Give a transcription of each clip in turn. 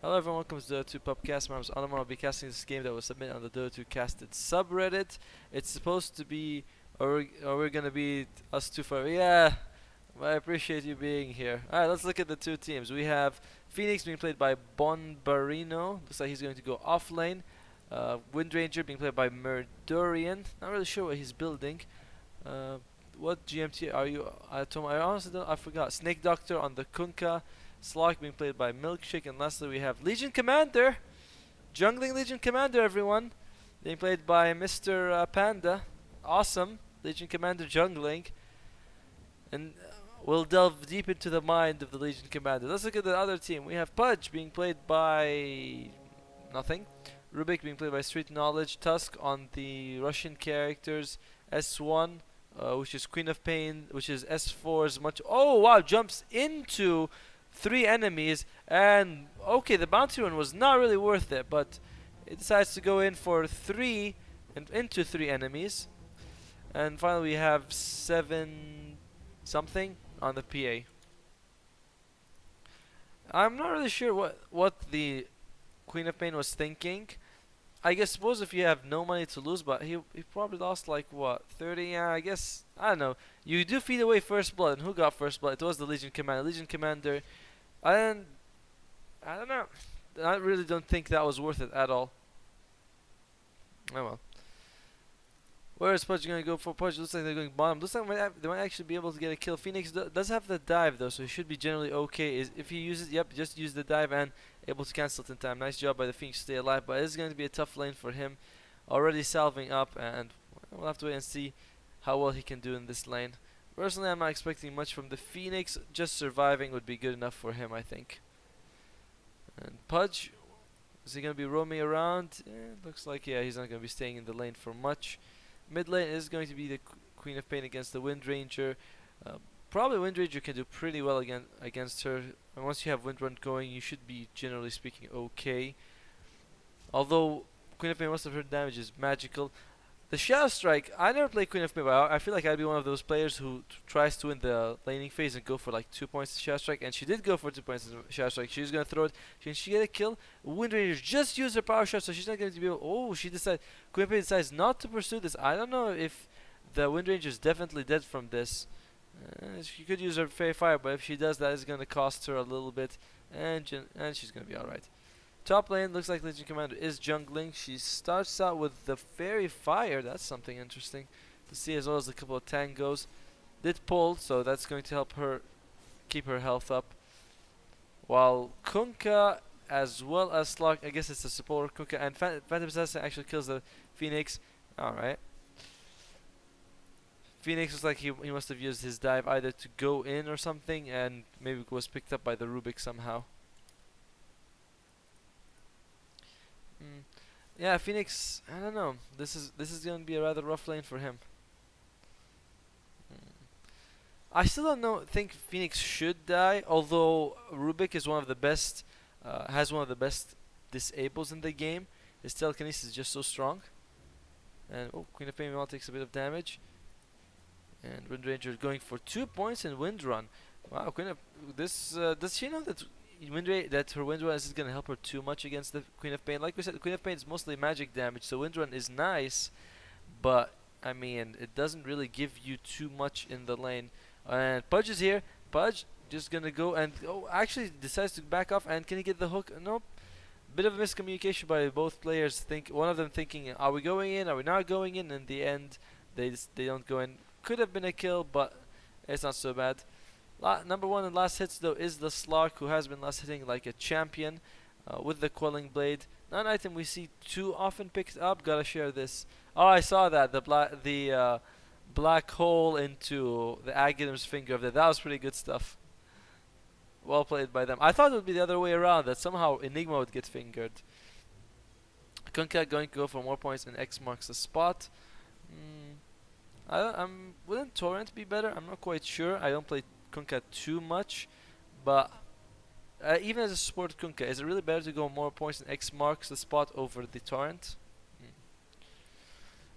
Hello everyone, welcome to the Dota 2 pubcast. My name is Anam. I'll be casting this game that was submitted on the Dota 2 casted subreddit. It's supposed to be, or we're gonna be us two for. Yeah, I appreciate you being here. Alright, let's look at the two teams. We have Phoenix being played by Bonbarino. Looks like he's going to go off lane. Windranger being played by Murdurian. Not really sure what he's building. Uh, what GMT are you? Tom, I honestly don't. I forgot. Snake Doctor on the Kunkka. Slock being played by Milkshake, and lastly we have Legion Commander, jungling Legion Commander, everyone, being played by Mr. Panda. Awesome, Legion Commander jungling, and we'll delve deep into the mind of the Legion Commander. Let's look at the other team. We have Pudge being played by nothing, Rubik being played by Street Knowledge, Tusk on the Russian characters, S1. Which is Queen of Pain, which is S4's much. Oh wow, jumps into three enemies, and okay, the bounty run was not really worth it, but it decides to go in for three and into three enemies. And finally, we have 7 something on the PA. I'm not really sure what the Queen of Pain was thinking. I guess suppose if you have no money to lose, but he probably lost like what 30. Yeah, I guess I don't know. You do feed away first blood, and who got first blood? It was the Legion Commander. Legion Commander, and I don't know. I really don't think that was worth it at all. Oh well. Where is Pudge going to go for? Pudge looks like they're going bottom. Looks like they might actually be able to get a kill. Phoenix does have the dive though, so he should be generally okay. If he uses, yep, just use the dive and able to cancel it in time. Nice job by the Phoenix to stay alive, but it's going to be a tough lane for him. Already salving up, and we'll have to wait and see how well he can do in this lane. Personally, I'm not expecting much from the Phoenix. Just surviving would be good enough for him, I think. And Pudge, is he going to be roaming around? Looks like, yeah, he's not going to be staying in the lane for much. Mid lane is going to be the Queen of Pain against the Windranger. Probably Windranger can do pretty well against her. And once you have Windrun going, you should be, generally speaking, okay. Although Queen of Pain, most of her damage is magical. The Shadow Strike, I never played Queen of Pain, but I feel like I'd be one of those players who tries to win the laning phase and go for like 2 points to Shadow Strike. And she did go for 2 points to Shadow Strike. She's going to throw it. Can she get a kill? Windranger just used her power shot, so she's not going to be able. Oh, she decides. Queen of Pain decides not to pursue this. I don't know if the Windranger is definitely dead from this. She could use her Fairy Fire, but if she does, that is going to cost her a little bit. And she's going to be alright. Top lane looks like Legion Commander is jungling. She starts out with the Fairy Fire. That's something interesting to see, as well as a couple of tangos. Did pull, so that's going to help her keep her health up. While Kunkka, as well as Slug, I guess it's a support. Kunkka and Phantom Assassin actually kills the Phoenix. Alright. Phoenix looks like he must have used his dive either to go in or something, and maybe was picked up by the Rubik somehow. Yeah, Phoenix. I don't know. This is going to be a rather rough lane for him. I still don't know. Think Phoenix should die. Although Rubik is one of the best, has one of the best disables in the game. His telekinesis is just so strong. And Queen of Pain takes a bit of damage. And Windranger going for 2 points in Windrun. Wow, Queen of this. Does she know that that her Windrun isn't going to help her too much against the Queen of Pain? Like we said, the Queen of Pain is mostly magic damage, so Windrun is nice, but I mean, it doesn't really give you too much in the lane. And Pudge is here. Pudge just gonna go and actually decides to back off. And can he get the hook? Nope. Bit of a miscommunication by both players. One of them thinking, are we going in? Are we not going in? In the end, they don't go in. Could have been a kill, but it's not so bad. Number 1 in last hits though is the Slark, who has been last hitting like a champion with the Quelling Blade. Not an item we see too often picked up. Gotta share this. Oh, I saw that, the black hole into the Aghanim's finger of that. That was pretty good stuff. Well played by them. I thought it would be the other way around, that somehow Enigma would get fingered. Kunkka going to go for more points, and X marks the spot. Wouldn't Torrent be better? I'm not quite sure. I don't play Kunkka too much, but even as a support Kunkka, is it really better to go more points and X marks the spot over the Torrent?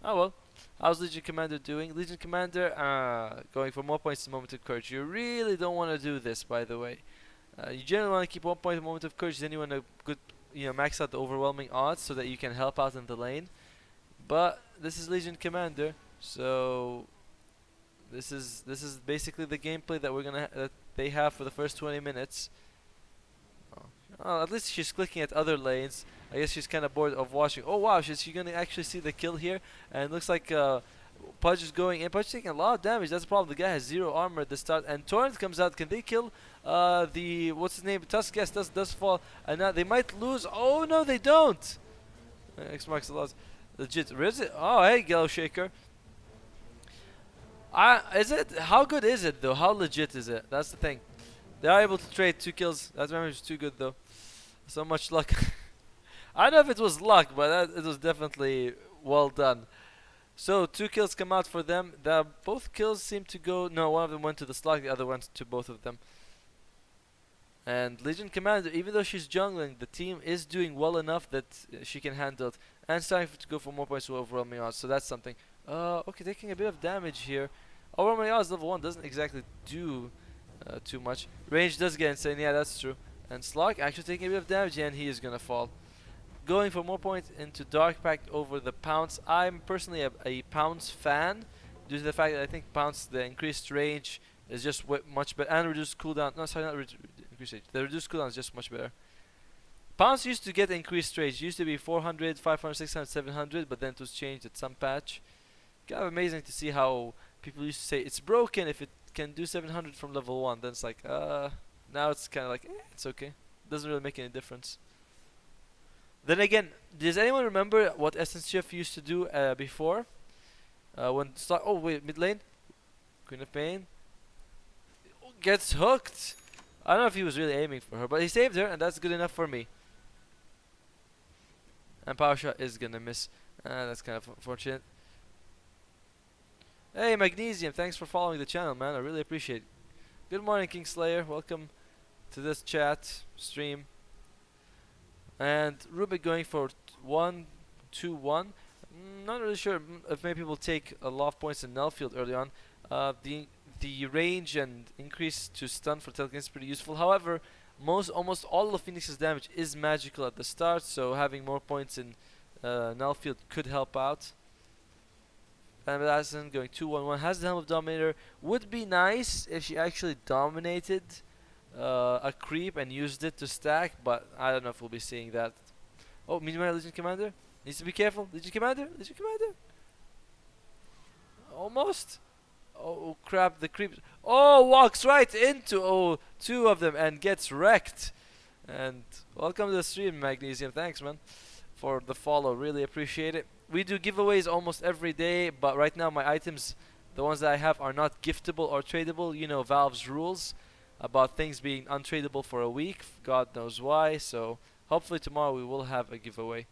Oh well. How's Legion Commander doing? Legion Commander going for more points in Moment of Courage. You really don't want to do this, by the way. You generally want to keep 1 point moment of courage, then you want to good, max out the overwhelming odds so that you can help out in the lane. But this is Legion Commander, so this is basically the gameplay that that they have for the first 20 minutes. Oh, at least she's clicking at other lanes. I guess she's kind of bored of watching. Oh wow, she's gonna actually see the kill here, and it looks like Pudge is going in. Pudge taking a lot of damage. That's the problem. The guy has 0 armor at the start, and Torrent comes out. Can they kill the what's his name? Tusk? Yes, does fall, and now they might lose. Oh no, they don't. X marks the loss. Legit. Where is it? Oh hey, Gale Shaker. Is it? How good is it though? How legit is it? That's the thing. They are able to trade 2 kills. That damage is too good though. So much luck. I don't know if it was luck, but it was definitely well done. So 2 kills come out for them. Both kills seem to go. No, one of them went to the slug. The other went to both of them. And Legion Commander, even though she's jungling, the team is doing well enough that she can handle it. And starting to go for more points to overwhelming odds. So that's something. Okay, taking a bit of damage here. Overwhelming odds level 1 doesn't exactly do too much. Range does get insane. Yeah, that's true. And Slug actually taking a bit of damage, and he is gonna fall. Going for more points into Dark Pact over the Pounce. I'm personally a Pounce fan due to the fact that I think Pounce, the increased range is just much better, and reduced cooldown. No, sorry, not increased range. The reduced cooldown is just much better. Pounce used to get increased range. It used to be 400, 500, 600, 700, but then it was changed at some patch. Kind of amazing to see how people used to say it's broken if it can do 700 from level 1. Then it's like, now it's kind of like, it's okay. Doesn't really make any difference. Then again, does anyone remember what Essence Shift used to do before? Oh wait, mid lane, Queen of Pain gets hooked. I don't know if he was really aiming for her, but he saved her, and that's good enough for me. And Power Shot is gonna miss. That's kind of unfortunate. Hey Magnesium, thanks for following the channel, man. I really appreciate it. Good morning, Kingslayer. Welcome to this chat stream. And Rubik going for 1-2-1. Not really sure if maybe people take a lot of points in Nullfield early on. The range and increase to stun for Telekin is pretty useful. However, almost all of Phoenix's damage is magical at the start, so having more points in Nullfield could help out. And Assassin going 2-1-1 has the Helm of Dominator. Would be nice if she actually dominated a creep and used it to stack, but I don't know if we'll be seeing that. Oh, meanwhile, Legion Commander needs to be careful. Legion Commander. Almost. Oh crap! The creep. Oh, walks right into 2 of them and gets wrecked. And welcome to the stream, Magnesium. Thanks, man, for the follow. Really appreciate it. We do giveaways almost every day, but right now my items, the ones that I have, are not giftable or tradable. You know Valve's rules about things being untradeable for a week. God knows why. So hopefully tomorrow we will have a giveaway.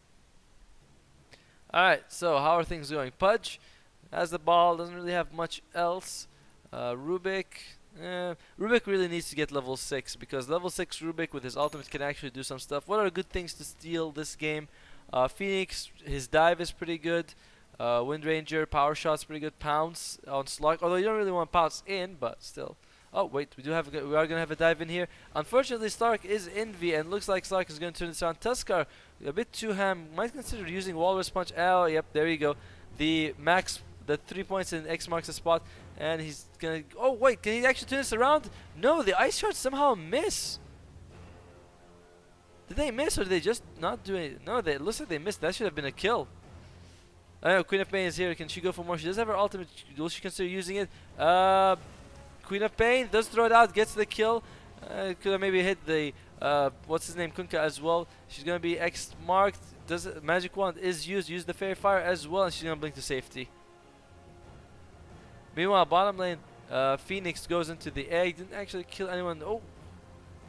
Alright, so how are things going? Pudge has the ball, doesn't really have much else. Rubik really needs to get level 6, because level 6 Rubik with his ultimate can actually do some stuff. What are good things to steal this game? Phoenix, his dive is pretty good. Wind Ranger, Power Shot's pretty good. Pounce on Slug, although you don't really want Pounce in, but still. Oh wait, we are gonna have a dive in here. Unfortunately, Stark is Envy, and looks like Stark is gonna turn this around. Tuskar, a bit too ham. Might consider using Walrus Punch. Oh, yep, there you go. The 3 points in X marks the spot, and he's gonna. Oh wait, can he actually turn this around? No, the ice shards somehow miss. Did they miss, or did they just not do it? No, it looks like they missed. That should have been a kill. I know Queen of Pain is here. Can she go for more? She does have her ultimate. Will she consider using it? Queen of Pain does throw it out, gets the kill. Could have maybe hit the what's his name, Kunkka as well. She's gonna be X marked. Magic Wand is used. Use the Fairy Fire as well, and she's gonna blink to safety. Meanwhile, bottom lane, Phoenix goes into the egg. Didn't actually kill anyone. Oh,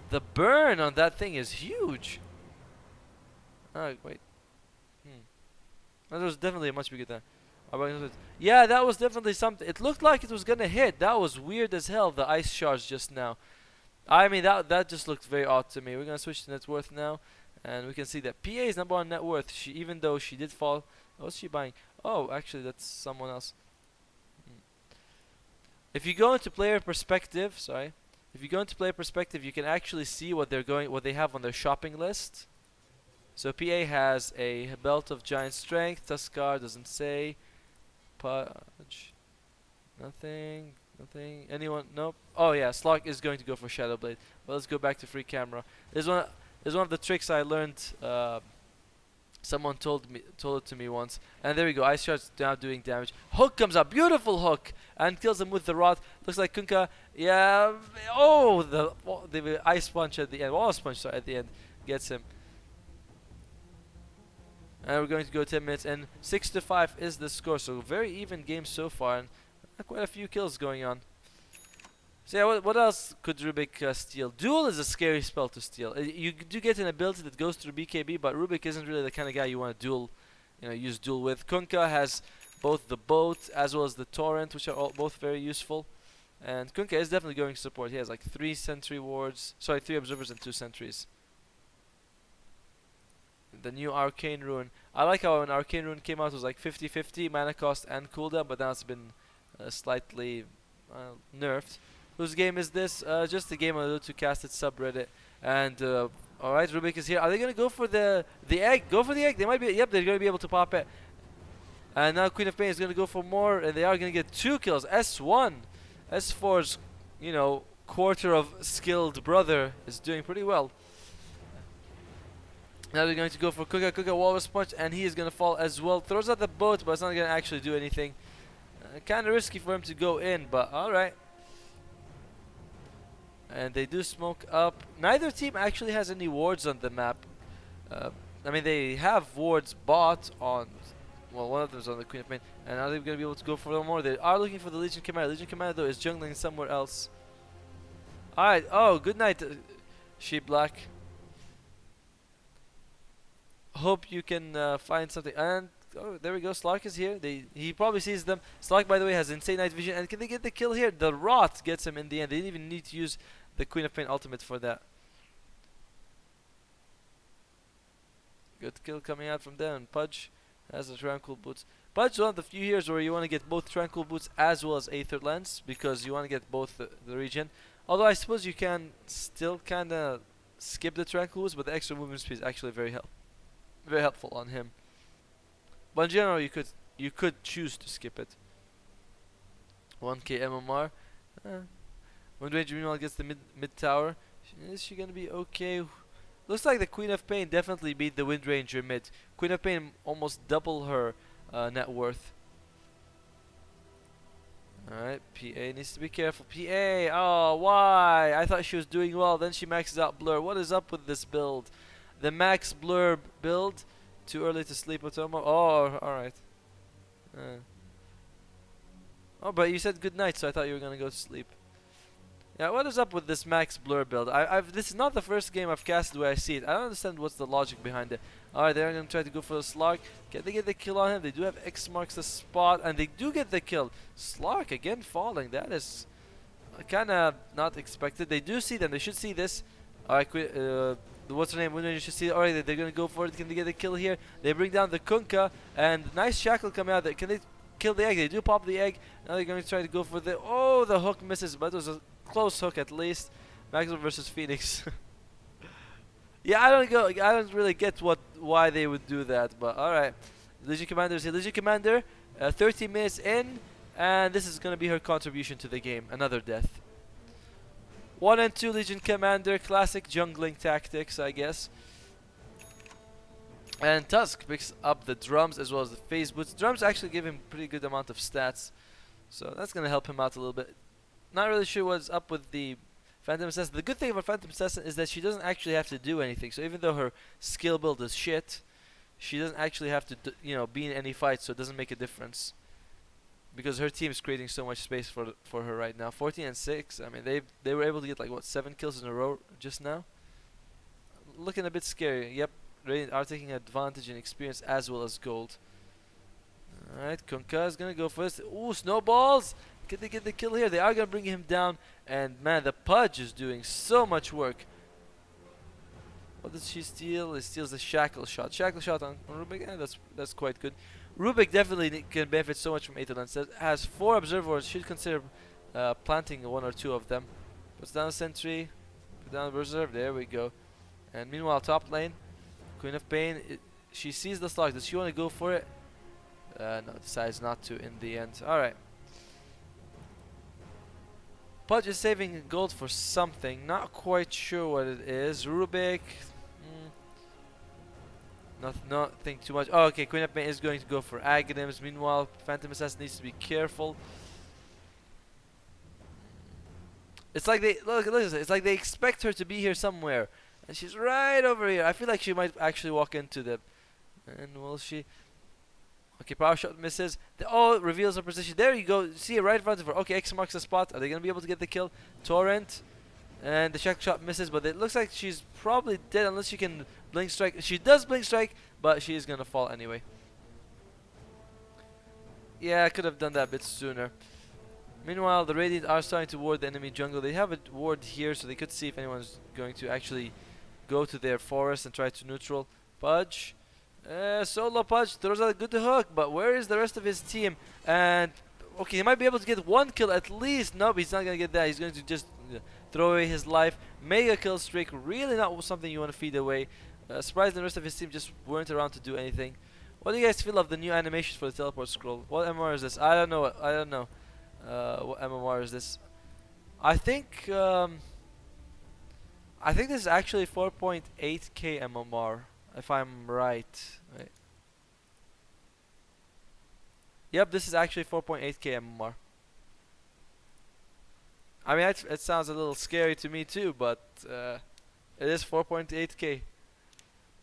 the burn on that thing is huge. Oh wait. That was definitely a much bigger than. Yeah, that was definitely something. It looked like it was gonna hit. That was weird as hell. The ice shards just now. I mean, that just looked very odd to me. We're gonna switch to net worth now, and we can see that PA is number 1 net worth. Even though she did fall. What's she buying? Oh, actually, that's someone else. If you go into player perspective, sorry. If you go into player perspective, you can actually see what they have on their shopping list. So PA has a belt of giant strength. Tuskar doesn't say. Pudge. Nothing. Nothing. Anyone? Nope. Oh yeah, Slog is going to go for Shadow Blade. But let's go back to free camera. This one is one of the tricks I learned. Someone told it to me once, and there we go. Ice Shard's now doing damage. Hook comes up, beautiful hook, and kills him with the rod. Looks like Kunkka. Yeah. Oh, the ice punch at the end, wall punch sorry, at the end gets him. And we're going to go 10 minutes, and 6-5 is the score. So very even game so far, and quite a few kills going on. So yeah, what else could Rubik steal? Duel is a scary spell to steal. You do get an ability that goes through BKB, but Rubik isn't really the kind of guy you want to use duel with. Kunkka has both the boat as well as the torrent, which are both very useful. And Kunkka is definitely going support. He has like 3 sentry wards, sorry, 3 observers and 2 sentries. The new Arcane Rune. I like how when Arcane Rune came out it was like 50-50 mana cost and cooldown, but now it's been slightly nerfed. Whose game is this? Just a game on the pubcast subreddit. And alright, Rubik is here. Are they gonna go for the egg? Go for the egg. They might be. Yep, they're gonna be able to pop it. And now Queen of Pain is gonna go for more, and they are gonna get 2 kills. S1, S4's quarter of skilled brother is doing pretty well. Now they're going to go for Kunkka. Kunkka Walrus Punch, and he is going to fall as well. Throws out the boat, but it's not going to actually do anything. Kind of risky for him to go in, but alright. And they do smoke up. Neither team actually has any wards on the map. I mean, they have wards bought on... Well, one of them is on the Queen of Pain. And are they going to be able to go for them more? They are looking for the Legion Commander. Legion Commander, though, is jungling somewhere else. Alright. Oh, good night, Sheep Black. Hope you can find something. And oh, there we go. Slark is here. He probably sees them. Slark, by the way, has insane night vision. And can they get the kill here? The Rot gets him in the end. They didn't even need to use the Queen of Pain ultimate for that. Good kill coming out from them. And Pudge has the Tranquil Boots. Pudge is one of the few heroes where you want to get both Tranquil Boots as well as Aether Lens, because you want to get both the regen. Although I suppose you can still kind of skip the Tranquil Boots, but the extra movement speed is actually very helpful on him. But in general, you could choose to skip it. 1k MMR. When Ranger meanwhile gets the mid tower, is she gonna be okay? Looks like the Queen of Pain definitely beat the Wind Ranger mid. Queen of Pain almost double her net worth. Alright, PA needs to be careful. PA, oh why? I thought she was doing well. Then she maxes out Blur. What is up with this build? The max Blur build. Too early to sleep, Otomo. Oh, alright. Oh, but you said good night, so I thought you were gonna go to sleep. Yeah, what is up with this max Blur build? This is not the first game I've casted where I see it. I don't understand what's the logic behind it. Alright, they're gonna try to go for the Slark. Can they get the kill on him? They do have X marks the spot, and they do get the kill. Slark again falling. That is kind of not expected. They do see them. They should see this. Alright, what's her name? You should see. Alright, they're gonna go for it. Can they get the kill here? They bring down the Kunkka, and nice shackle coming out there. Can they kill the egg? They do pop the egg. Now they're going to try to go for the... Oh, the hook misses, but it was a close hook at least. Maxwell versus Phoenix. Yeah, I don't really get why they would do that, but alright. Legion Commander is here. Legion Commander, 30 minutes in, and this is going to be her contribution to the game. Another death. 1 and 2 Legion Commander, classic jungling tactics, I guess. And Tusk picks up the drums as well as the phase boots. Drums actually give him pretty good amount of stats, so that's going to help him out a little bit. Not really sure what's up with the Phantom Assassin. The good thing about Phantom Assassin is that she doesn't actually have to do anything. So even though her skill build is shit, she doesn't actually have to be in any fight, so it doesn't make a difference. Because her team is creating so much space for her right now. 14 and 6. I mean, they were able to get like what 7 kills in a row just now. Looking a bit scary. Yep, Radiant are taking advantage in experience as well as gold. All right, Kunkka is gonna go first. Ooh, snowballs! Can they get the kill here? They are gonna bring him down. And man, the Pudge is doing so much work. What does she steal? It steals the Shackle Shot. Shackle Shot on Rubik. Yeah, that's quite good. Rubik definitely can benefit so much from Aether Lens. Has 4 observers. Should consider planting 1 or 2 of them. Puts down a sentry. Put down a reserve. There we go. And meanwhile, top lane, Queen of Pain, she sees the stock. Does she want to go for it? No, decides not to in the end. Alright. Pudge is saving gold for something. Not quite sure what it is. Rubik. Not think too much. Oh, okay. Queen of Pain is going to go for Aghanims. Meanwhile, Phantom Assassin needs to be careful. It's like they look. It's like they expect her to be here somewhere, and she's right over here. I feel like she might actually walk into them. And will she? Okay, power shot misses. Oh, it reveals her position. There you go. See it right in front of her. Okay, X marks the spot. Are they gonna be able to get the kill? Torrent, and the shackle shot misses, but it looks like she's probably dead unless she can blink strike. She does blink strike, but she is gonna fall anyway. Yeah, I could have done that a bit sooner. Meanwhile, the Radiant are starting to ward the enemy jungle. They have a ward here, so they could see if anyone's going to actually go to their forest and try to neutral. Pudge. Solo Pudge throws out a good hook, but where is the rest of his team? And, okay, he might be able to get one kill at least. Nope, he's not going to get that. He's going to just throw away his life. Mega kill streak, really not something you want to feed away. Surprised the rest of his team just weren't around to do anything. What do you guys feel of the new animations for the teleport scroll? What MMR is this? I don't know. I don't know. What MMR is this? I think this is actually 4.8k MMR, if I'm right. Wait. Yep, this is actually 4.8k MMR. I mean, it sounds a little scary to me too, but it is 4.8k,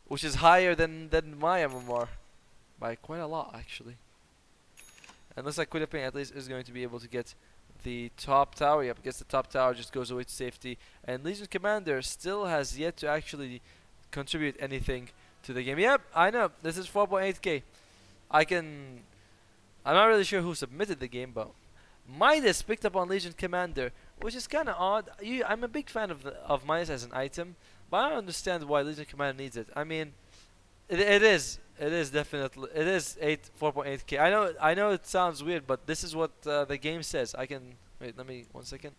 which is higher than my MMR by quite a lot actually. And looks like Queen of Pain at least is going to be able to get the top tower. Yep, gets the top tower, just goes away to safety. And Legion Commander still has yet to actually contribute anything to the game. Yep, I know. This is 4.8k. I'm not really sure who submitted the game, but Midas picked up on Legion Commander, which is kind of odd. I'm a big fan of Midas as an item, but I don't understand why Legion Commander needs it. I mean, it is definitely. It is 4.8k. I know it sounds weird, but this is what the game says. I can wait. Let me 1 second.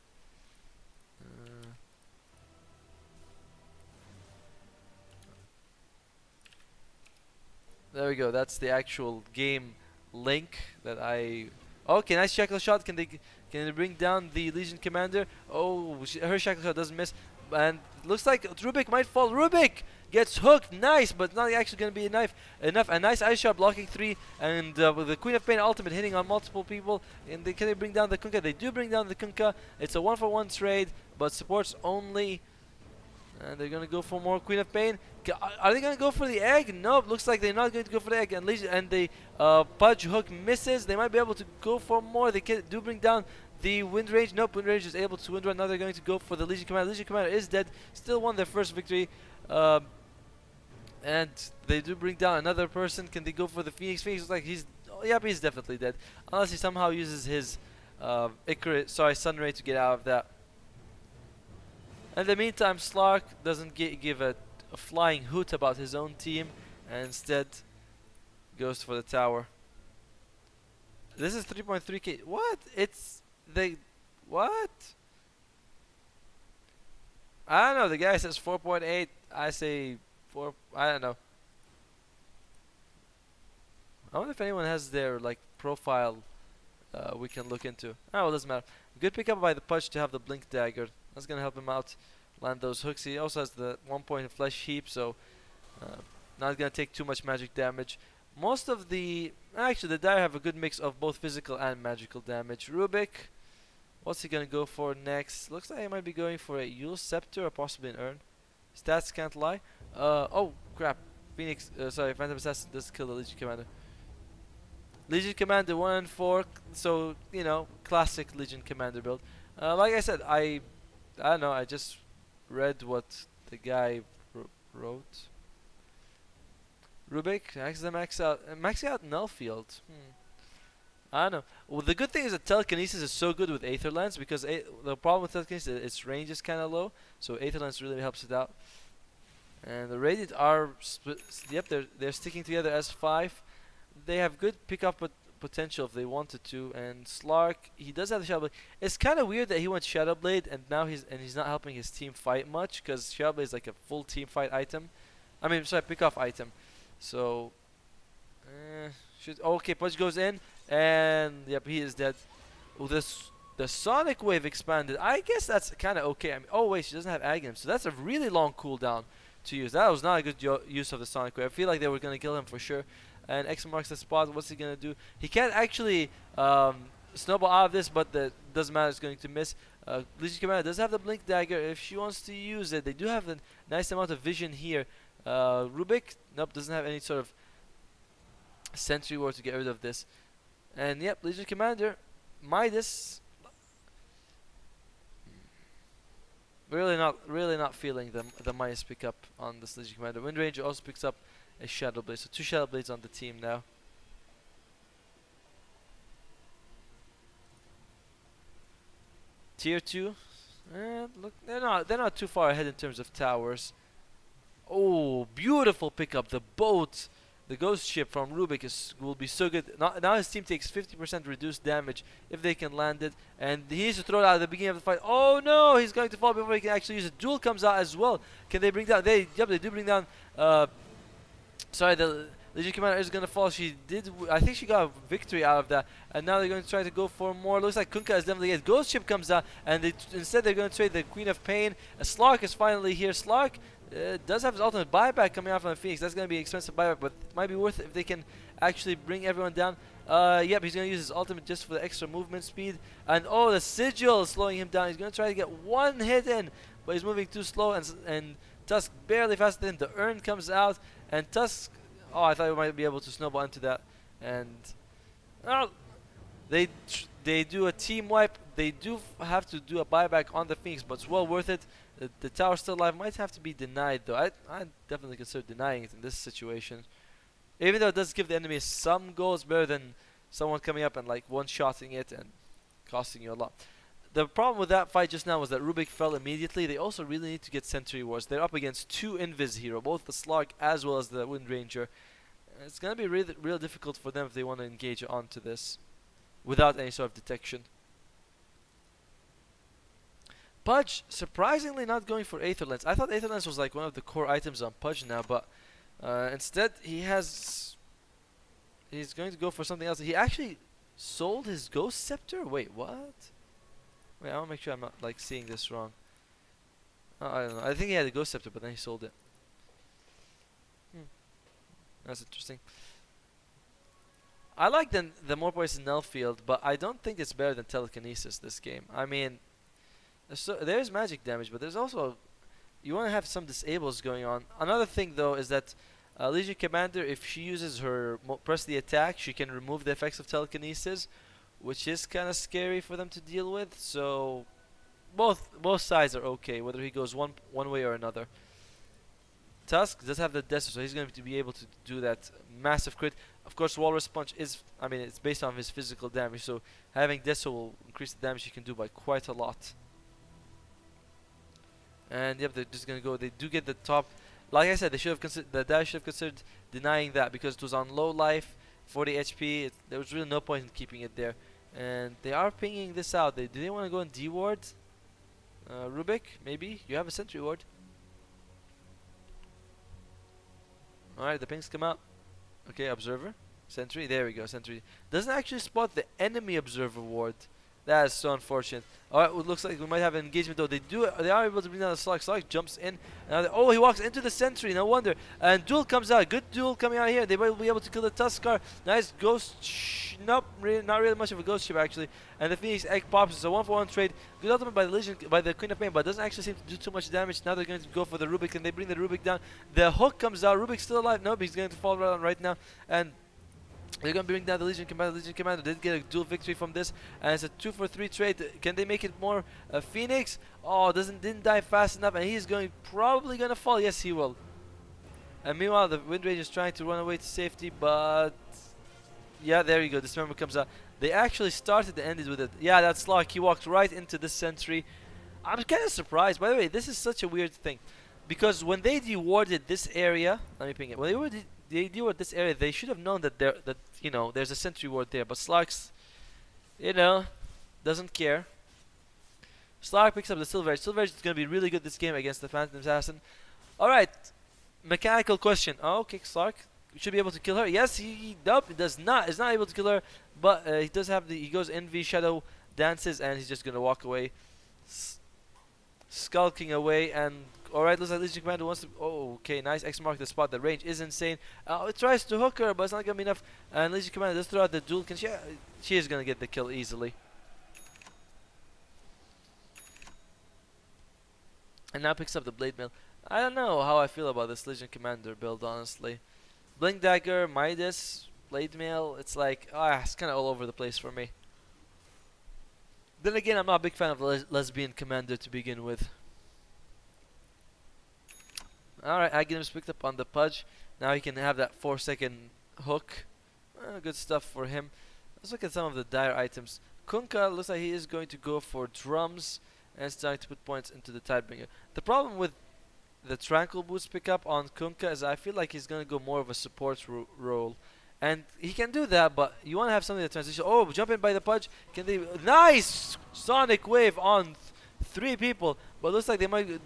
There we go. That's the actual game link that I. Okay, nice shackle shot. Can they bring down the Legion Commander? Oh, her shackle shot doesn't miss, and looks like Rubik might fall. Rubik gets hooked, nice, but not actually going to be enough. A nice ice shot blocking 3, and with the Queen of Pain ultimate hitting on multiple people. And can they bring down the Kunkka? They do bring down the Kunkka. It's a 1-for-1 trade, but supports only. And they're going to go for more Queen of Pain. Are they going to go for the egg? Nope, looks like they're not going to go for the egg. And the Pudge hook misses. They might be able to go for more. They do bring down the Wind Rage. Nope, Wind Rage is able to win run. Now they're going to go for the Legion Commander. Legion Commander is dead. Still won their first victory. And they do bring down another person. Can they go for the Phoenix? Phoenix looks like he's. Oh, yep, he's definitely dead. Unless he somehow uses his Sunray to get out of that. In the meantime, Slark doesn't give a flying hoot about his own team, and instead goes for the tower. This is 3.3k. What? What? I don't know. The guy says 4.8. I say 4. I don't know. I wonder if anyone has their profile we can look into. Oh, well, doesn't matter. Good pickup by the Pudge to have the Blink Dagger. That's gonna help him out land those hooks. He also has the 1 point in Flesh Heap, so not gonna take too much magic damage. Most of the Dire have a good mix of both physical and magical damage. Rubik, what's he gonna go for next? Looks like he might be going for a Yule Scepter or possibly an Urn. Stats can't lie. Oh crap! Phantom Assassin does kill the Legion Commander. Legion Commander 1 and 4, so classic Legion Commander build. Like I said, I don't know. I just read what the guy wrote. Rubik maxing out Nullfield. I don't know. Well, the good thing is that telekinesis is so good with Aether Lens, because the problem with telekinesis is its range is kind of low, so Aether Lens really helps it out. And the Radiant are they're sticking together as 5. They have good pickup, but potential if they wanted to. And Slark, he does have the Shadow Blade. It's kind of weird that he went Shadow Blade and now he's not helping his team fight much, because Shadow Blade is like a full team fight item. I mean, sorry, pick off item. So, okay, Pudge goes in, and yep, he is dead. Oh, the Sonic Wave expanded. I guess that's kind of okay. I mean, oh wait, she doesn't have Aghanim, so that's a really long cooldown to use. That was not a good use of the Sonic Wave. I feel like they were gonna kill him for sure. And X marks the spot. What's he gonna do? He can't actually snowball out of this, but that doesn't matter. It's going to miss. Legion Commander does have the Blink Dagger if she wants to use it. They do have a nice amount of vision here. Rubik, nope, doesn't have any sort of Sentry Ward to get rid of this. And yep, Legion Commander, Midas. Really not feeling the Midas pickup on this Legion Commander. Wind Ranger also picks up a Shadow Blade, so 2 Shadow Blades on the team now. Tier 2, look, they're not too far ahead in terms of towers. Oh, beautiful pickup! The boat, the ghost ship from Rubik will be so good. Now his team takes 50% reduced damage if they can land it, and he needs to throw it out at the beginning of the fight. Oh no, he's going to fall before he can actually use it. Duel comes out as well. Can they bring down? They do bring down. Sorry, the Legion Commander is gonna fall. She did. I think she got a victory out of that, and now they're going to try to go for more. Looks like Kunkka is definitely it. Ghost ship comes out, and instead they're going to trade the Queen of Pain. Slark is finally here. Slark does have his ultimate buyback coming out from the Phoenix. That's going to be an expensive buyback, but it might be worth it if they can actually bring everyone down. Yep, he's going to use his ultimate just for the extra movement speed. And oh, the Sigil is slowing him down. He's going to try to get one hit in, but he's moving too slow, and Tusk barely faster than the Urn comes out, and Tusk, oh, I thought he might be able to snowball into that, and well, they do a team wipe. They do have to do a buyback on the Phoenix, but it's well worth it. The tower's still alive. Might have to be denied though. I definitely consider denying it in this situation, even though it does give the enemy some goals, better than someone coming up and like one-shotting it and costing you a lot. The problem with that fight just now was that Rubik fell immediately. They also really need to get Sentry Wars. They're up against 2 Invis hero, both the Slark as well as the Wind Ranger. It's gonna be real difficult for them if they want to engage onto this without any sort of detection. Pudge surprisingly not going for Aether Lens. I thought Aether Lens was like one of the core items on Pudge now, but instead he's going to go for something else. He actually sold his Ghost Scepter. Wait, what? Wait, I want to make sure I'm not like seeing this wrong. I don't know. I think he had a Ghost Scepter, but then he sold it. That's interesting. I like the more poison Null Field, but I don't think it's better than Telekinesis this game. I mean, there's magic damage, but there's also, you want to have some disables going on. Another thing though is that Legion Commander, if she uses her press the attack, she can remove the effects of Telekinesis, which is kind of scary for them to deal with. So both sides are okay, whether he goes one way or another. Tusk does have the Deso, so he's going to be able to do that massive crit. Of course, Walrus Punch is, I mean, it's based on his physical damage, so having Deso will increase the damage he can do by quite a lot. And yep, they're just gonna go. They do get the top. Like I said, they should have considered. The Dash should have considered denying that because it was on low life, 40 HP. There was really no point in keeping it there. And they are pinging this out. Do they want to go and D-ward? Rubik, maybe you have a Sentry Ward. All right, the pings come out. Okay, Observer, Sentry. There we go. Sentry doesn't actually spot the enemy Observer Ward. That is so unfortunate. Alright, it looks like we might have an engagement though. They are able to bring down the Slark. Slark jumps in. Oh, he walks into the Sentry. No wonder. And Duel comes out. Good Duel coming out here. They will be able to kill the Tuskar. Nice Ghost. Nope, not really much of a Ghost Ship actually. And the Phoenix Egg pops. It's a 1-for-1 trade. Good ultimate by the Queen of Pain, but doesn't actually seem to do too much damage. Now they're going to go for the Rubik, and they bring the Rubik down. The hook comes out. Rubik's still alive. Nope, he's going to fall right now. And they're going to bring down the Legion Commander. Legion Commander did get a dual victory from this, and it's a 2-for-3 trade. Can they make it more? Phoenix, oh, didn't die fast enough, and he's probably going to fall. Yes, he will. And meanwhile, the Wind Rage is trying to run away to safety, but yeah, there you go. Dismember comes out. They actually started and ended with it. Yeah, that's Slark. He walked right into this Sentry. I'm kind of surprised. By the way, this is such a weird thing, because when they dewarded this area, let me ping it. When they they deal with this area, they should have known that there's a sentry ward there. But Slark's, you know, doesn't care. Slark picks up the Silver Edge. Silver Edge is gonna be really good this game against the Phantom Assassin. All right, mechanical question. Oh, okay, Slark should be able to kill her. Yes, nope, he does not. Is not able to kill her, but he does have he goes Envy Shadow dances, and he's just gonna walk away, skulking away. And all right, looks like Legion Commander wants to. Oh, okay, nice X mark the spot. The range is insane. It tries to hook her, but it's not gonna be enough. And Legion Commander does throw out the duel. Can she? She is gonna get the kill easily. And now picks up the Blade Mail. I don't know how I feel about this Legion Commander build, honestly. Blink Dagger, Midas, Blade Mail, it's like, it's kind of all over the place for me. Then again, I'm not a big fan of the Lesbian Commander to begin with. Alright, Aghanim's picked up on the Pudge. Now he can have that 4-second hook. Good stuff for him. Let's look at some of the dire items. Kunkka looks like he is going to go for drums and starting to put points into the Tidebringer. The problem with the Tranquil Boost pickup on Kunkka is I feel like he's going to go more of a support role. And he can do that, but you want to have something that transition. Oh, jump in by the Pudge. Can they? Nice Sonic Wave on 3 people. But looks like they might.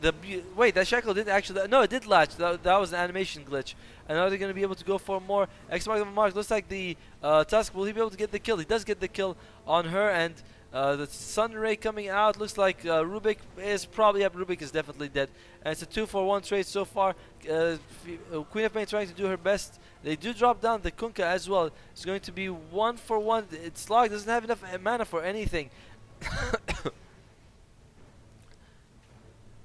Wait, that shackle didn't actually. No, it did latch. That was an animation glitch. And now they're going to be able to go for more. X mark of mark. Looks like the Tusk will he be able to get the kill? He does get the kill on her, and the Sun Ray coming out. Looks like Rubik is probably Rubik is definitely dead. And it's a 2-for-1 trade so far. Queen of Pain trying to do her best. They do drop down the Kunkka as well. It's going to be 1-for-1. It's Log doesn't have enough mana for anything.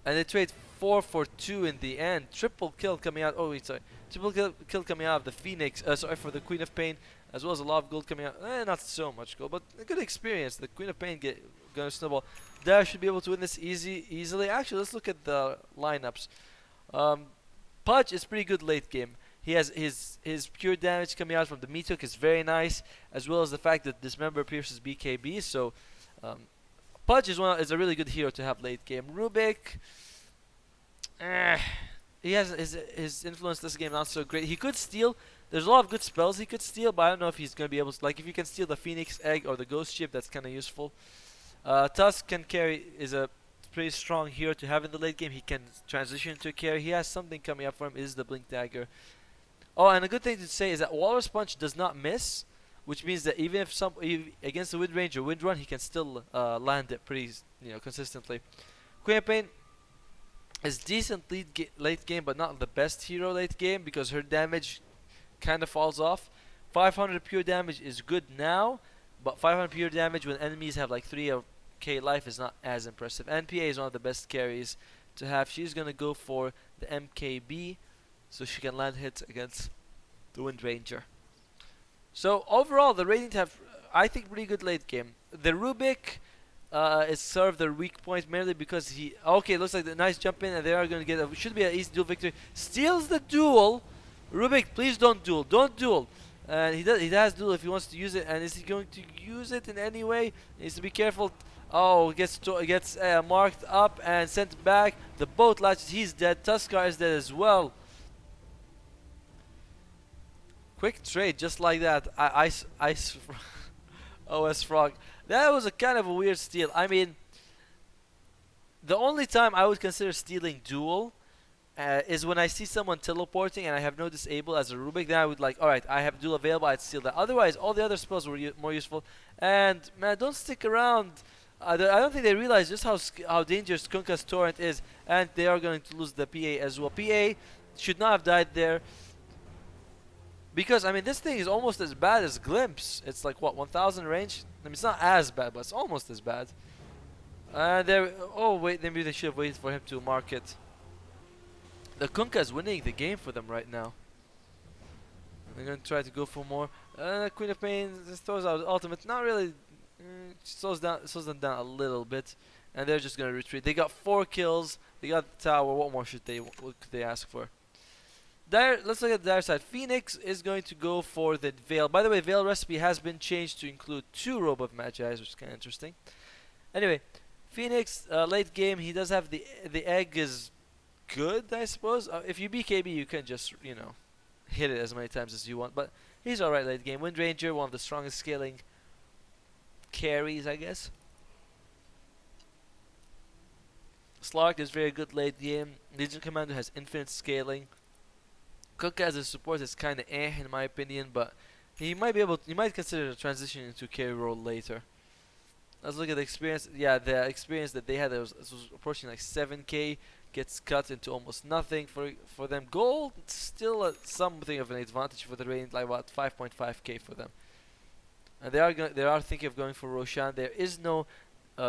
And they trade 4-for-2 in the end. Triple kill coming out. Oh, wait, sorry. Triple kill coming out of the Phoenix. Sorry, for the Queen of Pain. As well as a lot of gold coming out. Not so much gold, but a good experience. The Queen of Pain gonna snowball. Dare should be able to win this easily. Actually, let's look at the lineups. Pudge is pretty good late game. He has his pure damage coming out from the meat hook is very nice, as well as the fact that Dismember pierces BKB. So Pudge is a really good hero to have late game. Rubik, he has his influence this game not so great. He could steal. There's a lot of good spells he could steal, but I don't know if he's going to be able to. Like if you can steal the Phoenix Egg or the Ghost Ship, that's kind of useful. Tusk is a pretty strong hero to have in the late game. He can transition to a carry. He has something coming up for him. Is the Blink Dagger. Oh, and a good thing to say is that Walrus Punch does not miss, which means that even if against the Wind Range or Wind Run, he can still land it pretty consistently. Queen of Pain is decent late game, but not the best hero late game because her damage kind of falls off. 500 pure damage is good now, but 500 pure damage when enemies have like 3k life is not as impressive. NPA is one of the best carries to have. She's gonna go for the MKB so she can land hits against the Wind Ranger. So overall, the rating have I think pretty good late game. The Rubik is sort of their weak point mainly because he looks like the nice jump in and they are gonna get should be an easy duel victory. Steals the duel. Rubik, please don't duel. Don't duel. And he has duel if he wants to use it. And is he going to use it in any way? He needs to be careful. Oh, gets marked up and sent back. The boat latches. He's dead. Tuskar is dead as well. Quick trade, just like that. Ice OS Frog. That was a kind of a weird steal. I mean, the only time I would consider stealing duel is when I see someone teleporting and I have no disable as a Rubik. Then I would like, alright, I have duel available, I'd steal that. Otherwise, all the other spells were more useful. And man, don't stick around. I don't think they realize just how dangerous Kunkka's Torrent is, and they are going to lose the PA as well. PA should not have died there. Because, I mean, this thing is almost as bad as Glimpse. It's like, what, 1000 range? I mean, it's not as bad, but it's almost as bad. Oh, wait, maybe they should have waited for him to mark it. The Kunkka is winning the game for them right now. They're going to try to go for more. Queen of Pain just throws out ultimate. Not really. Slows them down a little bit. And they're just going to retreat. They got 4 kills. They got the tower. What more could they ask for? Let's look at the dire side. Phoenix is going to go for the Veil. By the way, Veil recipe has been changed to include 2 Robe of Magi's, which is kind of interesting. Anyway, Phoenix, late game, he does have the egg is good, I suppose. If you BKB, you can just, hit it as many times as you want. But he's alright late game. Wind Ranger, one of the strongest scaling carries, I guess. Slark is very good late game. Legion Commander has infinite scaling. Kunkka as a support is kind of in my opinion, but he might be able. You might consider the transition into carry role later. Let's look at the experience. Yeah, the experience that they had was approaching like 7k. Gets cut into almost nothing for them. Gold still something of an advantage for the Radiant, like about 5.5k for them. And they are thinking of going for Roshan. There is no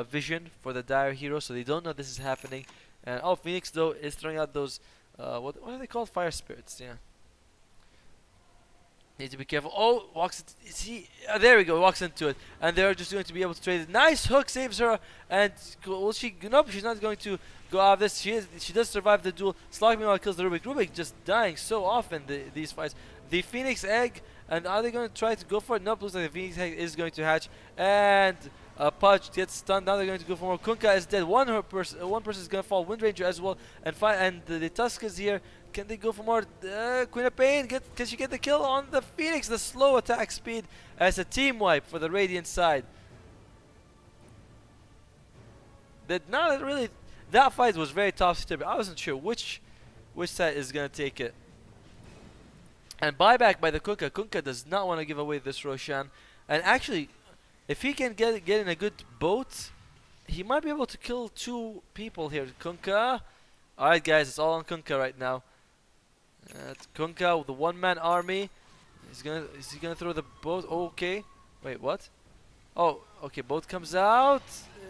vision for the Dire Hero, so they don't know this is happening. And oh, Phoenix though is throwing out those what are they called? Fire spirits. Yeah. Need to be careful. Oh, walks. Is he? There we go. Walks into it, and they're just going to be able to trade it. Nice hook saves her, and will she? Nope, she's not going to go out of this. She does survive the duel. Slog meanwhile kills the Rubik. Rubik just dying so often these fights. The Phoenix egg, and are they going to try to go for it? Nope. Looks like the Phoenix egg is going to hatch, and Pudge gets stunned. Now they're going to go for more. Kunkka is dead. One person is going to fall. Wind Ranger as well, and the Tusk is here. Can they go for more? Queen of Pain, can she get the kill on the Phoenix? The slow attack speed as a team wipe for the Radiant side. That fight was very topsy-turvy. I wasn't sure which side is gonna take it. And buyback by the Kunkka. Kunkka does not want to give away this Roshan. And actually, if he can get in a good boat, he might be able to kill 2 people here. Kunkka. Alright guys, it's all on Kunkka right now. Kunkka with the one-man army. Is he gonna throw the boat? Oh, okay. Wait, what? Oh, okay. Boat comes out.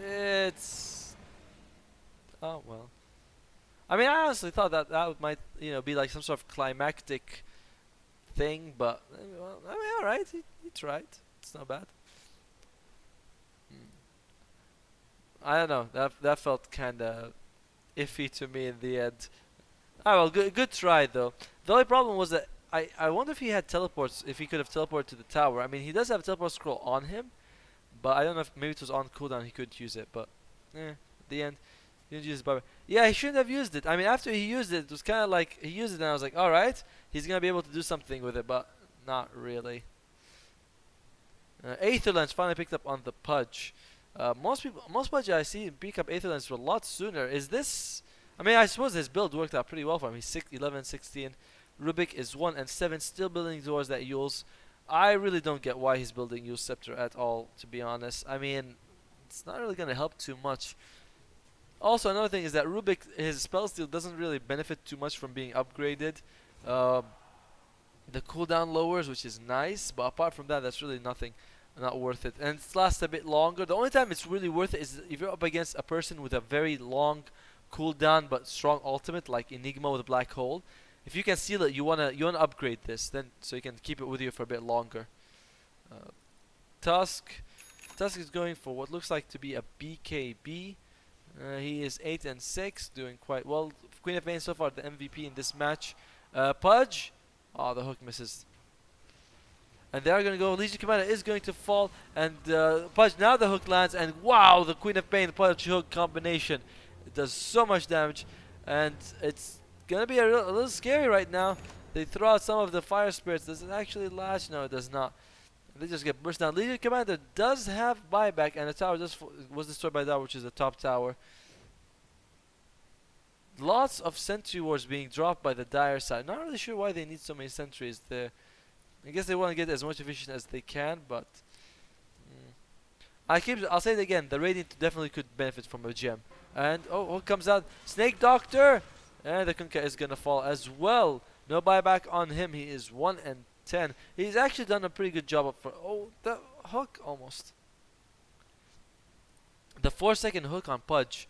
It's. Oh well. I mean, I honestly thought that might be like some sort of climactic thing, but well, I mean, all right. He tried. It's not bad. I don't know. That felt kind of iffy to me in the end. Ah, well, good try though. The only problem was that I wonder if he had teleports, if he could have teleported to the tower. I mean, he does have a teleport scroll on him, but I don't know if maybe it was on cooldown he could use it. But at the end, he didn't use it. Yeah, he shouldn't have used it. I mean, after he used it, it was kind of like he used it and I was like, all right, he's gonna be able to do something with it, but not really. Aetherlands finally picked up on the Pudge. Most Pudge I see pick up Aetherlands a lot sooner. Is this? I mean, I suppose his build worked out pretty well for him. He's 11, 16. Rubik is 1 and 7, still building towards that Yule's. I really don't get why he's building Yule's Scepter at all, to be honest. I mean, it's not really going to help too much. Also, another thing is that Rubik, his spell steal doesn't really benefit too much from being upgraded. The cooldown lowers, which is nice, but apart from that, that's really not worth it. And it lasts a bit longer. The only time it's really worth it is if you're up against a person with a very long cooldown but strong ultimate like Enigma with a black hole. If you can seal it, you wanna upgrade this, then so you can keep it with you for a bit longer. Tusk is going for what looks like to be a BKB. He is 8 and 6, doing quite well. Queen of Pain so far the MVP in this match. Pudge, oh, the hook misses. And they are going to go. Legion Commander is going to fall, and Pudge, now the hook lands, and wow, the Queen of Pain, the Pudge hook combination. It does so much damage, and it's gonna be a little scary right now. They throw out some of the fire spirits. Does it actually last? No, it does not. They just get burst down. Legion Commander does have buyback, and the tower was destroyed by that, which is the top tower. Lots of sentry wards being dropped by the Dire side. Not really sure why they need so many sentries there. I guess they want to get as much efficient as they can, but I'll say it again. The Radiant definitely could benefit from a gem. And oh, comes out Snake Doctor, and the Kunkka is gonna fall as well. No buyback on him. He is 1 and 10. He's actually done a pretty good job up for. Oh, the hook almost. The 4-second hook on Pudge.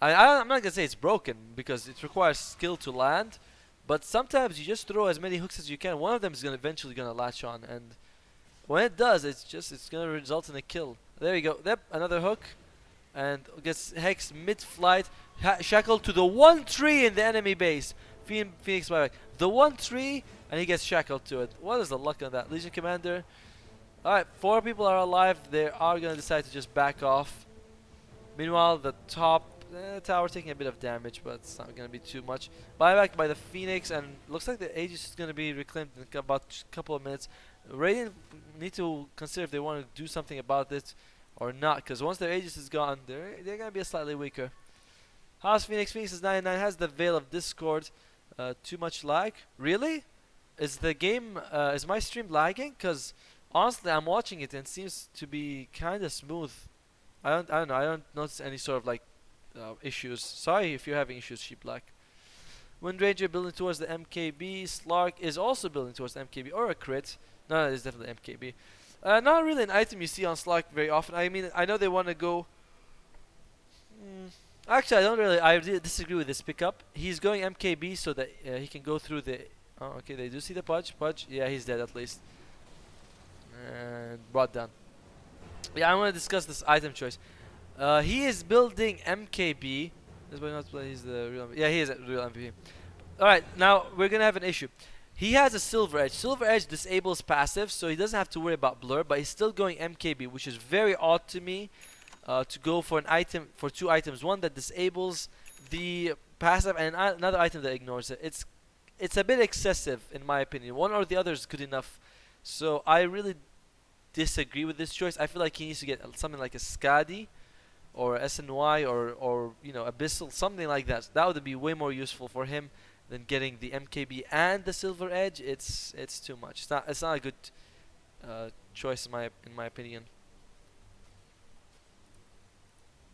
I'm not gonna say it's broken because it requires skill to land, but sometimes you just throw as many hooks as you can. One of them is eventually gonna latch on, and when it does, it's gonna result in a kill. There you go. Yep, another hook. And gets Hex mid-flight, shackled to the 1 tree in the enemy base. Phoenix buyback. The 1 tree, and he gets shackled to it. What is the luck on that? Legion Commander. Alright, 4 people are alive. They are going to decide to just back off. Meanwhile, the top Tower taking a bit of damage, but it's not gonna be too much. Buyback by the Phoenix, and looks like the Aegis is gonna be reclaimed in about a couple of minutes. Radiant need to consider if they want to do something about it or not, because once their Aegis is gone, they're gonna be slightly weaker. How's Phoenix? Phoenix is 99, has the Veil of Discord. Too much lag? Really? Is the game, is my stream lagging? Because honestly, I'm watching it and it seems to be kind of smooth. I don't know. I don't notice any sort of like issues. Sorry if you're having issues, Sheep Black. Wind Ranger building towards the MKB. Slark is also building towards the MKB or a crit. No, it's definitely MKB. Not really an item you see on Slark very often. I mean, I know they want to go. Actually, I don't really. I really disagree with this pickup. He's going MKB so that he can go through the. Oh, okay. They do see the Pudge. Pudge. Yeah, he's dead at least. And brought down. Yeah, I want to discuss this item choice. He is building MKB. This boy not play. He's the real. Yeah, he is a real MVP. All right, now we're gonna have an issue. He has a Silver Edge. Silver Edge disables passive, so he doesn't have to worry about blur. But he's still going MKB, which is very odd to me. To go for an item, for two items, one that disables the passive and another item that ignores it. It's a bit excessive in my opinion. One or the other is good enough. So I really disagree with this choice. I feel like he needs to get something like a Skadi or SNY or you know, Abyssal, something like that. That would be way more useful for him than getting the MKB and the Silver Edge. It's too much. It's not a good choice in my opinion.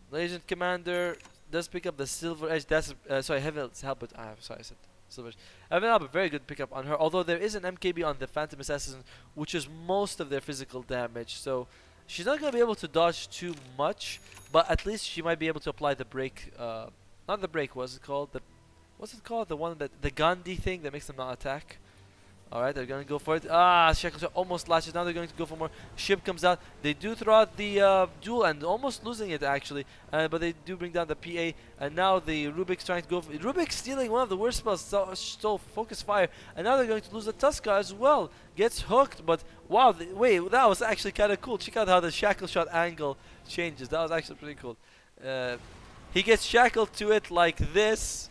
Legend Commander does pick up the Silver Edge. That's sorry, Heaven Helmet. Sorry, I said Silver Edge. Heaven Helmet, very good pickup on her. Although there is an MKB on the Phantom Assassin, which is most of their physical damage. So she's not gonna be able to dodge too much, but at least she might be able to apply the break. Not the break. What's it called? What's it called? The one that the Gandhi thing that makes them not attack. Alright, they're going to go for it. Shackles almost latches. Now they're going to go for more. Ship comes out. They do throw out the duel and almost losing it actually. But they do bring down the PA. And now the Rubik's trying to go for Rubik's stealing one of the worst spells. So focus fire. And now they're going to lose the Tuska as well. Gets hooked. But wow, wait, that was actually kind of cool. Check out how the shackle shot angle changes. That was actually pretty cool. He gets shackled to it like this.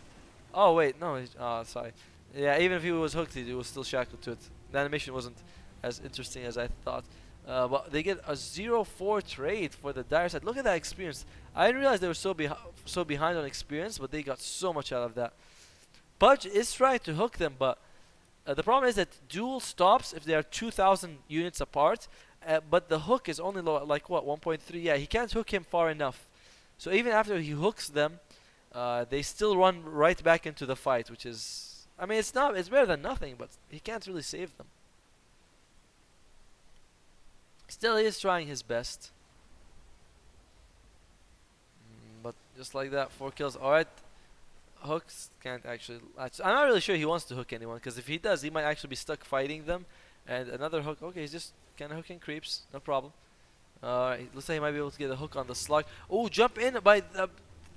Oh, wait, no. Sorry. Yeah, even if he was hooked, he was still shackled to it. The animation wasn't as interesting as I thought. But they get a 0-4 trade for the dire side. Look at that experience. I didn't realize they were so behind on experience, but they got so much out of that. Pudge is trying to hook them, but the problem is that duel stops if they are 2,000 units apart. But the hook is only like what, 1.3? Yeah, he can't hook him far enough. So even after he hooks them, they still run right back into the fight, which is... I mean, it's better than nothing, but he can't really save them. Still, he is trying his best. But just like that, 4 kills. Alright. Hooks can't actually latch. I'm not really sure he wants to hook anyone, because if he does, he might actually be stuck fighting them. And another hook. Okay, he's just kind of hooking creeps. No problem. Looks like he might be able to get a hook on the slug. Oh, jump in by the...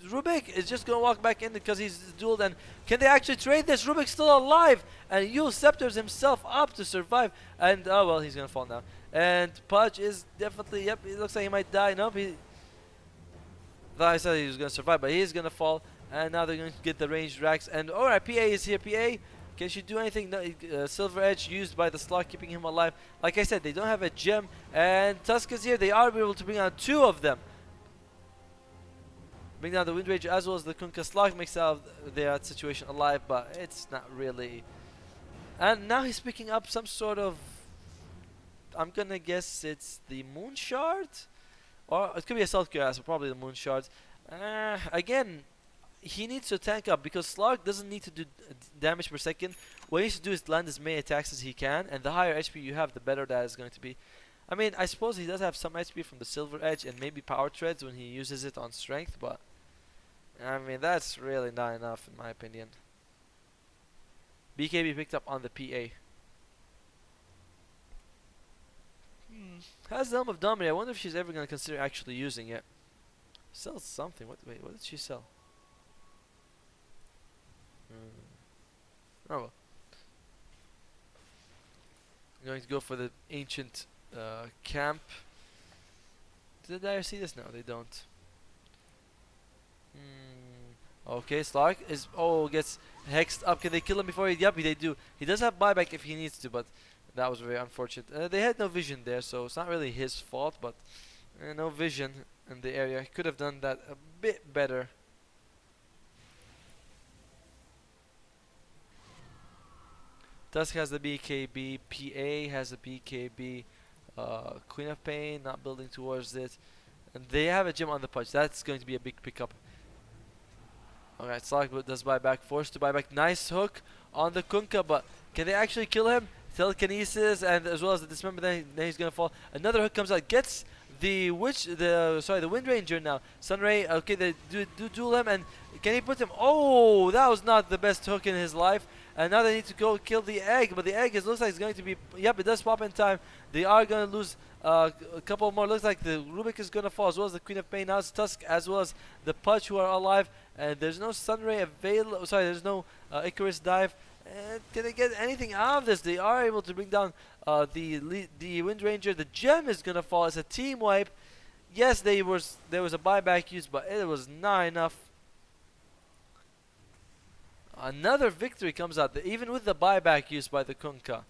Rubik is just going to walk back in because he's dueled. And can they actually trade this? Rubik's still alive. And Yule scepters himself up to survive. And, oh, well, he's going to fall now. And Pudge is definitely, yep, it looks like he might die. Nope, I thought I said he was going to survive, but he is going to fall. And now they're going to get the ranged racks. And, alright, PA is here. PA, can she do anything? No, Silver Edge used by the slot, keeping him alive. Like I said, they don't have a gem. And Tusk is here. They are able to bring out 2 of them. Bring down the Wind Rage as well as the Kunkka. Slug makes out their situation alive, but it's not really. And now he's picking up some sort of... I'm gonna guess it's the Moon Shard? Or it could be a Salt Cuirass, but probably the Moon Shard. Again, he needs to tank up because Slug doesn't need to do damage per second. What he needs to do is land as many attacks as he can, and the higher HP you have, the better that is going to be. I mean, I suppose he does have some HP from the Silver Edge and maybe Power Treads when he uses it on Strength, but... I mean, that's really not enough in my opinion. BKB picked up on the PA. Has the Helm of Dominator. I wonder if she's ever going to consider actually using it. Sells something. Wait, what did she sell? Oh well. I'm going to go for the ancient camp. Did I see this? No, they don't. Okay, Slark is gets hexed up. Can they kill him before he? Yep, they do. He does have buyback if he needs to, but that was very unfortunate. They had no vision there, so it's not really his fault, but no vision in the area. He could have done that a bit better. Tusk has the BKB. PA has the BKB. Queen of Pain not building towards it, and they have a gem on the punch. That's going to be a big pickup. Alright, Slark does buyback, forced to buyback. Nice hook on the Kunkka, but can they actually kill him? Telekinesis and as well as the dismember, then he's gonna fall. Another hook comes out, gets the the Wind Ranger now. Sunray, okay, they do duel him, and can he put him? Oh, that was not the best hook in his life. And now they need to go kill the egg, but the egg looks like it's going to be, yep, it does pop in time. They are gonna lose a couple more. Looks like the Rubik is gonna fall, as well as the Queen of Pain. Now it's Tusk as well as the Pudge who are alive, and there's no Sunray available. Sorry, there's no Icarus dive. And can they get anything out of this? They are able to bring down the Wind Ranger. The gem is gonna fall. It's a team wipe. Yes, there was a buyback used, but it was not enough. Another victory comes out, even with the buyback used by the Kunkka.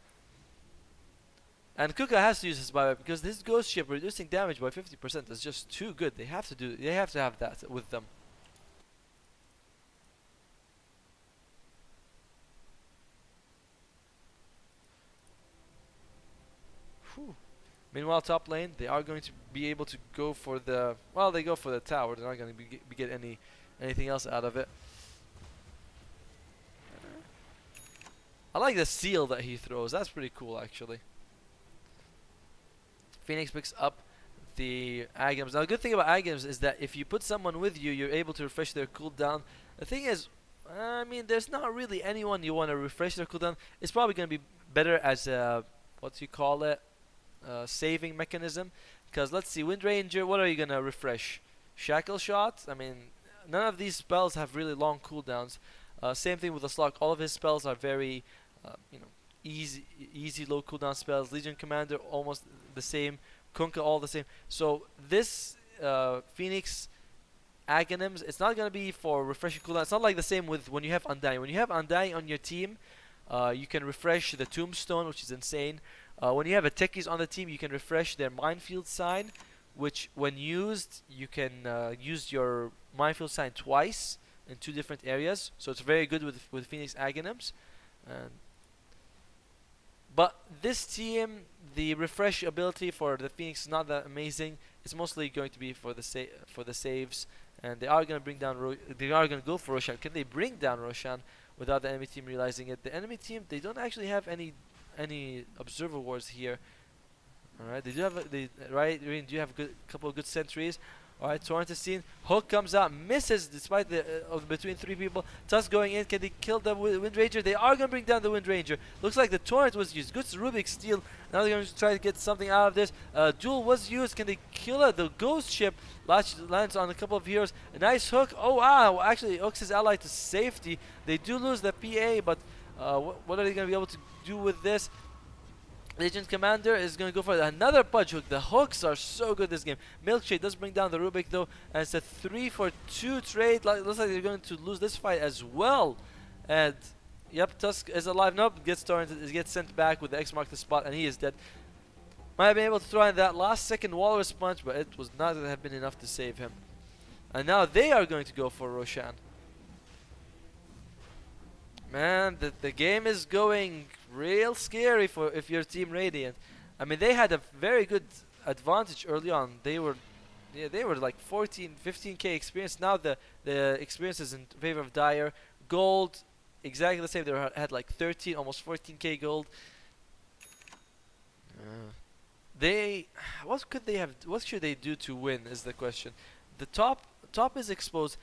And Kunkka has to use his buyback because this ghost ship reducing damage by 50% is just too good. They have to have that with them. Whew. Meanwhile, top lane, they are going to be able to go for the, well, they go for the tower. They're not going to get anything else out of it. I like the seal that he throws. That's pretty cool, actually. Phoenix picks up the Agams. Now, the good thing about Agams is that if you put someone with you, you're able to refresh their cooldown. The thing is, I mean, there's not really anyone you want to refresh their cooldown. It's probably going to be better as a, what do you call it, saving mechanism. Because let's see, Wind Ranger, what are you going to refresh? Shackle Shot? I mean, none of these spells have really long cooldowns. Same thing with the Slark. All of his spells are very, easy low cooldown spells. Legion Commander almost the same. Kunkka all the same. So this Phoenix Aghanims, it's not gonna be for refreshing cooldown. It's not like the same with when you have Undying. When you have Undying on your team, you can refresh the Tombstone, which is insane. When you have a Techies on the team, you can refresh their Minefield sign, which when used, you can use your Minefield sign twice in 2 different areas, so it's very good with Phoenix Aghanims. But this team, the refresh ability for the Phoenix is not that amazing. It's mostly going to be for the saves, and they are going to bring down. They are going to go for Roshan. Can they bring down Roshan without the enemy team realizing it? The enemy team, they don't actually have any observer wars here. All right, they do have do have a couple of good sentries. Alright, Torrent is seen. Hook comes out, misses despite the between 3 people. Tusk going in. Can they kill the Wind Ranger? They are going to bring down the Wind Ranger. Looks like the Torrent was used. Good Rubik's Steel. Now they're going to try to get something out of this. Duel was used. Can they kill it? The Ghost Ship lands on a couple of heroes. A nice hook. Oh wow! Actually, hooks his ally to safety. They do lose the PA, but what are they going to be able to do with this? Legion Commander is going to go for another Pudge hook. The hooks are so good this game. Milkshake does bring down the Rubik though, and it's a 3-for-2 trade. Looks like they're going to lose this fight as well. And yep, Tusk is alive. Nope, gets sent back with the X mark the spot, and he is dead. Might have been able to throw in that last second Walrus Punch, but it was not going to have been enough to save him. And now they are going to go for Roshan. Man, the game is going real scary for if you're Team Radiant. I mean, they had a very good advantage early on. They were like 14, 15k experience. Now the experience is in favor of Dire. Gold, exactly the same. They had like 13, almost 14k gold. What could they have? What should they do to win? Is the question. The top is exposed.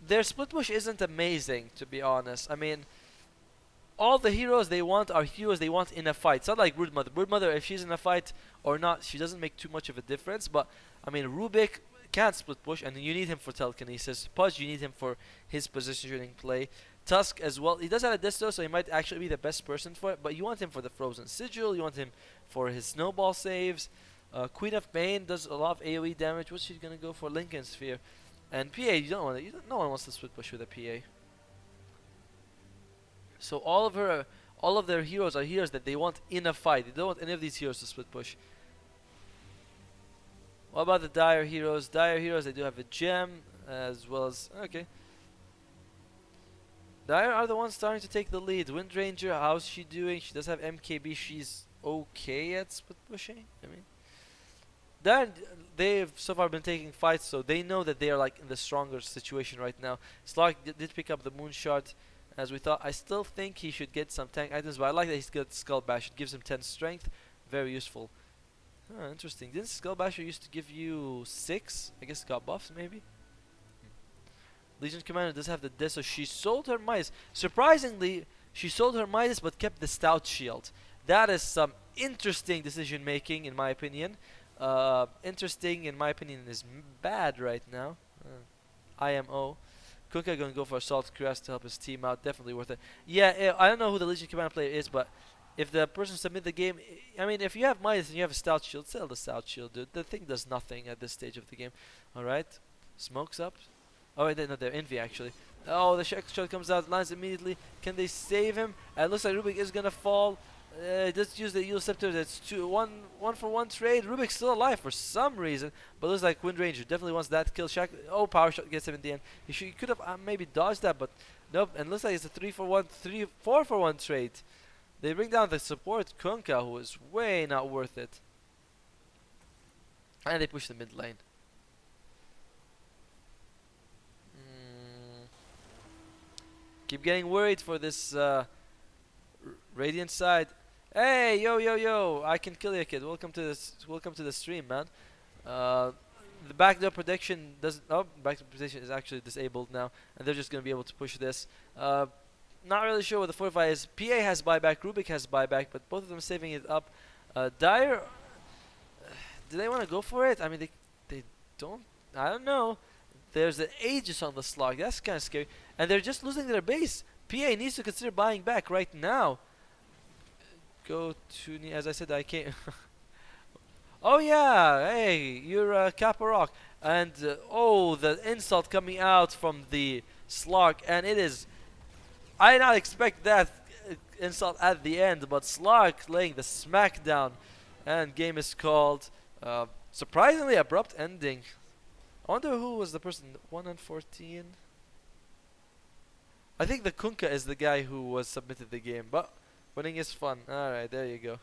Their split push isn't amazing, to be honest. I mean, all the heroes they want are heroes they want in a fight. It's not like Broodmother. Broodmother, if she's in a fight or not, she doesn't make too much of a difference. But, I mean, Rubik can't split push, and you need him for telekinesis. Pudge, you need him for his positioning play. Tusk as well. He does have a disto, so he might actually be the best person for it. But you want him for the Frozen Sigil. You want him for his snowball saves. Queen of Pain does a lot of AoE damage. What's she going to go for? Lincoln Sphere. And PA, you don't want to. No one wants to split push with a PA. So all of their heroes are heroes that they want in a fight. They don't want any of these heroes to split push. What about the Dire heroes? Dire heroes, they do have a gem as well as okay. Dire are the ones starting to take the lead. Wind Ranger, how's she doing? She does have MKB. She's okay at split pushing. I mean, Dire, they've so far been taking fights, so they know that they are like in the stronger situation right now. Slark did pick up the Moonshot, as we thought. I still think he should get some tank items, but I like that he's got Skull Bash. It gives him 10 strength, very useful. Huh, interesting. Didn't Skull Basher used to give you 6? I guess it got buffs maybe. Legion Commander does have the Dis, so she sold her Midas. Surprisingly, she sold her Midas but kept the Stout Shield. That is some interesting decision making, in my opinion. Interesting, in my opinion, is bad right now. IMO. Kunkka gonna go for Assault Crest to help his team out. Definitely worth it. Yeah, I don't know who the Legion Commander player is, but if the person submit the game, I mean, if you have Midas and you have a Stout Shield, sell the Stout Shield, dude. The thing does nothing at this stage of the game. Alright. Smokes up. Oh, wait, no, they're Envy actually. Oh, the shot comes out, lands immediately. Can they save him? It looks like Rubik is gonna fall. Let's use the Eel Scepter. That's one for one trade. Rubik's still alive for some reason, but looks like Wind Ranger definitely wants that kill. Oh, Power Shot gets him in the end. He could have maybe dodged that, but nope. And looks like it's a 4 for 1 trade. They bring down the support Kunkka, who is way not worth it, and they push the mid lane. Keep getting worried for this Radiant side. Hey, yo! I can kill you, kid. Welcome to the stream, man. The backdoor protection doesn't. Oh, backdoor protection is actually disabled now, and they're just gonna be able to push this. Not really sure what the fortify is. PA has buyback, Rubik has buyback, but both of them saving it up. Dire, do they want to go for it? I mean, they don't. I don't know. There's an Aegis on the slog. That's kind of scary. And they're just losing their base. PA needs to consider buying back right now. Go to, as I said, I can't. Oh yeah, hey, you're Kappa Rock. And oh, the insult coming out from the slog. And it is, I did not expect that insult at the end. But slog laying the smackdown. And game is called. Surprisingly abrupt ending. I wonder who was the person. 1 and 14. I think the Kunkka is the guy who was submitted the game, but winning is fun. Alright, there you go.